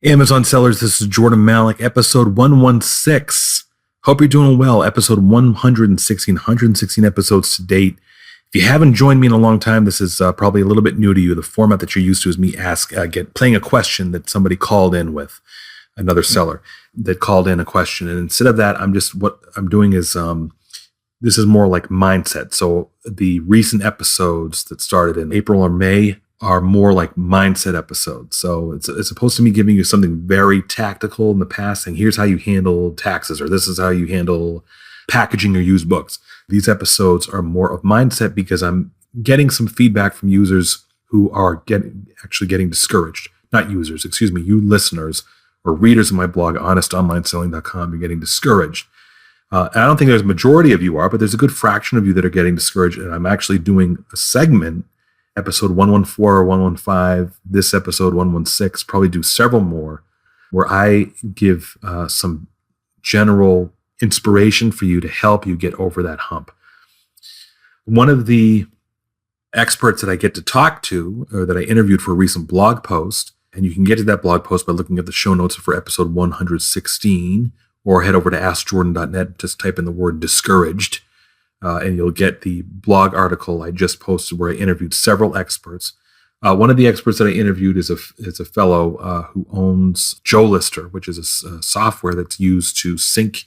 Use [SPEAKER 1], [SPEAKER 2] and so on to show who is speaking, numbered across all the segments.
[SPEAKER 1] Amazon sellers, this is Jordan Malik, episode 116. Hope you're doing well. Episode 116 episodes to date. If you haven't joined me in a long time, this is probably a little bit new to you. The format that you're used to is me playing a question that somebody called in with, another seller that called in a question. And instead of that, what I'm doing is this is more like mindset. So the recent episodes that started in April or May are more like mindset episodes. So it's opposed to me giving you something very tactical in the past, saying here's how you handle taxes, or this is how you handle packaging or used books. These episodes are more of mindset because I'm getting some feedback from users who are getting discouraged. Not users, excuse me, you listeners or readers of my blog, honestonlineselling.com, you're getting discouraged. I don't think there's a majority of you are, but there's a good fraction of you that are getting discouraged. And I'm actually doing a segment, episode 114 or 115, this episode 116, probably do several more, where I give some general inspiration for you to help you get over that hump. One of the experts that I get to talk to, or that I interviewed for a recent blog post, and you can get to that blog post by looking at the show notes for episode 116, or head over to askjordan.net, just type in the word discouraged, and you'll get the blog article I just posted where I interviewed several experts. One of the experts that I interviewed is a fellow who owns Joe Lister, which is a software that's used to sync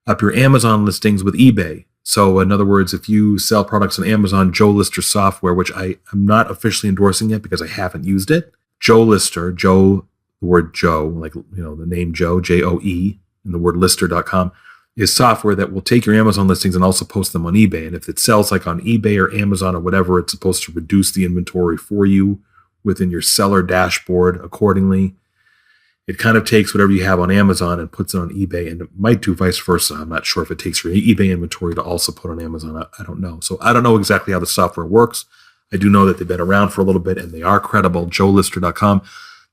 [SPEAKER 1] up your Amazon listings with eBay. So in other words, if you sell products on Amazon, Joe Lister software, which I am not officially endorsing yet because I haven't used it, Joe Lister, the word Joe, like, the name Joe, Joe, and the word lister.com, is software that will take your Amazon listings and also post them on eBay. And if it sells like on eBay or Amazon or whatever, it's supposed to reduce the inventory for you within your seller dashboard accordingly. It kind of takes whatever you have on Amazon and puts it on eBay, and it might do vice versa. I'm not sure if it takes your eBay inventory to also put on Amazon. I don't know. So I don't know exactly how the software works. I do know that they've been around for a little bit and they are credible. JoeLister.com.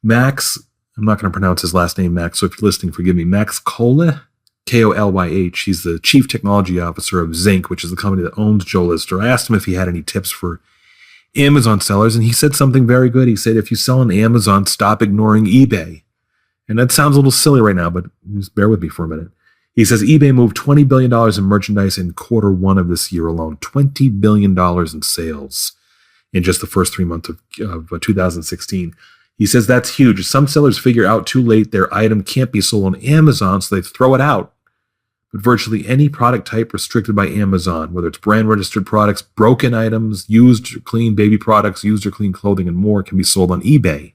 [SPEAKER 1] Max, I'm not going to pronounce his last name, Max, so if you're listening, forgive me. Max Kolyh, Kolyh. He's the Chief Technology Officer of Zinc, which is the company that owns Joe Lister. I asked him if he had any tips for Amazon sellers, and he said something very good. He said, if you sell on Amazon, stop ignoring eBay. And that sounds a little silly right now, but just bear with me for a minute. He says eBay moved $20 billion in merchandise in quarter one of this year alone, $20 billion in sales in just the first 3 months of 2016. He says that's huge. Some sellers figure out too late their item can't be sold on Amazon, so they throw it out. But virtually any product type restricted by Amazon, whether it's brand registered products, broken items, used or clean baby products, used or clean clothing, and more, can be sold on eBay.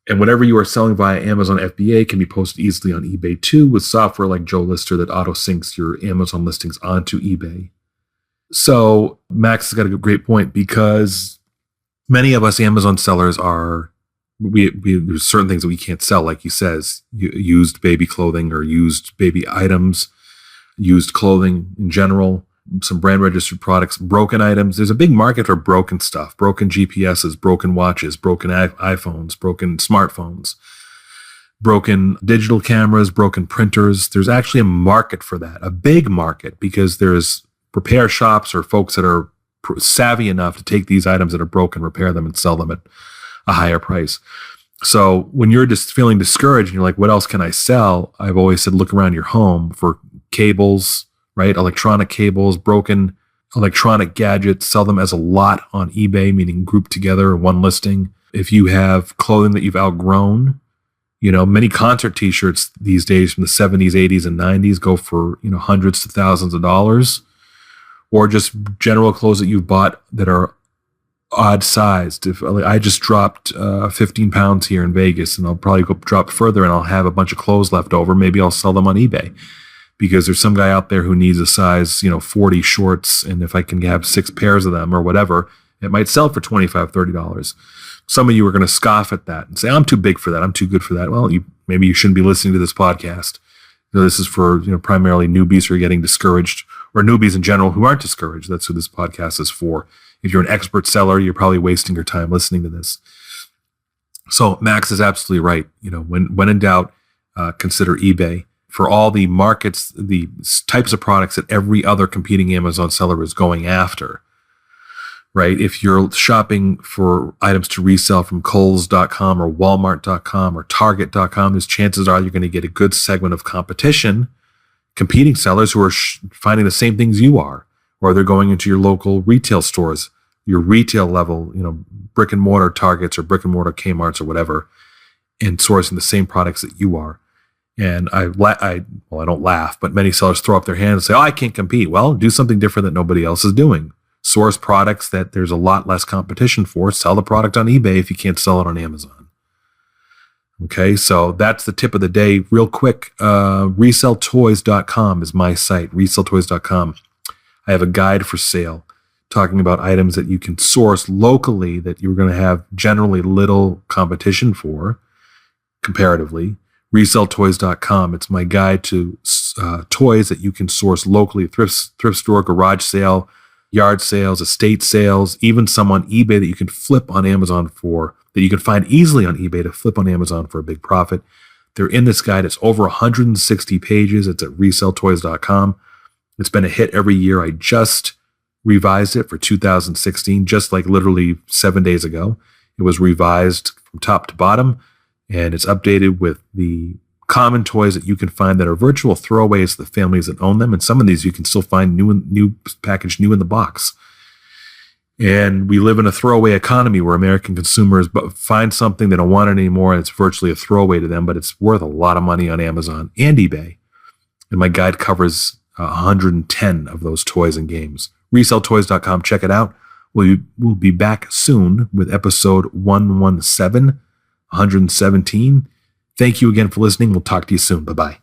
[SPEAKER 1] And whatever you are selling via Amazon FBA can be posted easily on eBay too, with software like Joe Lister that auto syncs your Amazon listings onto eBay. So Max has got a great point, because many of us Amazon sellers there's certain things that we can't sell, like he says, used baby clothing or used baby items, used clothing in general, some brand registered products, broken items. There's a big market for broken stuff, broken GPSs, broken watches, broken iPhones, broken smartphones, broken digital cameras, broken printers. There's actually a market for that, a big market, because there's repair shops or folks that are savvy enough to take these items that are broken, repair them, and sell them at a higher price. So when you're just feeling discouraged and you're like, what else can I sell? I've always said, look around your home for cables, right? Electronic cables, broken electronic gadgets, sell them as a lot on eBay, meaning grouped together in one listing. If you have clothing that you've outgrown, many concert t-shirts these days from the 70s, 80s, and 90s go for, hundreds to thousands of dollars, or just general clothes that you've bought that are odd sized. If I just dropped 15 pounds here in Vegas, and I'll probably go drop further, and I'll have a bunch of clothes left over. Maybe I'll sell them on eBay, because there's some guy out there who needs a size, 40 shorts. And if I can have 6 pairs of them or whatever, it might sell for $25, $30. Some of you are going to scoff at that and say, I'm too big for that. I'm too good for that. Well, maybe you shouldn't be listening to this podcast. This is for, primarily newbies who are getting discouraged, or newbies in general who aren't discouraged. That's who this podcast is for. If you're an expert seller, you're probably wasting your time listening to this. So Max is absolutely right. When in doubt, consider eBay. For all the markets, the types of products that every other competing Amazon seller is going after, right? If you're shopping for items to resell from Kohl's.com or Walmart.com or Target.com, there's chances are you're going to get a good segment of competition, competing sellers who are finding the same things you are, or they're going into your local retail stores, your retail level, brick and mortar Targets or brick and mortar Kmart's or whatever, and sourcing the same products that you are. And I don't laugh, but many sellers throw up their hands and say, "Oh, I can't compete." Well, do something different that nobody else is doing. Source products that there's a lot less competition for. Sell the product on eBay if you can't sell it on Amazon. Okay, so that's the tip of the day. Real quick, reselltoys.com is my site, reselltoys.com. I have a guide for sale talking about items that you can source locally that you're going to have generally little competition for, comparatively. Reselltoys.com. It's my guide to toys that you can source locally, thrift store, garage sale, yard sales, estate sales, even some on eBay that you can flip on Amazon for, that you can find easily on eBay to flip on Amazon for a big profit. They're in this guide. It's over 160 pages. It's at reselltoys.com. It's been a hit every year. I just revised it for 2016, just like literally 7 days ago. It was revised from top to bottom, and it's updated with the common toys that you can find that are virtual throwaways to the families that own them. And some of these you can still find new packaged, new in the box. And we live in a throwaway economy where American consumers find something, they don't want it anymore, and it's virtually a throwaway to them, but it's worth a lot of money on Amazon and eBay. And my guide covers 110 of those toys and games. Reselltoys.com, check it out. We'll be back soon with episode 117. Thank you again for listening. We'll talk to you soon. Bye-bye.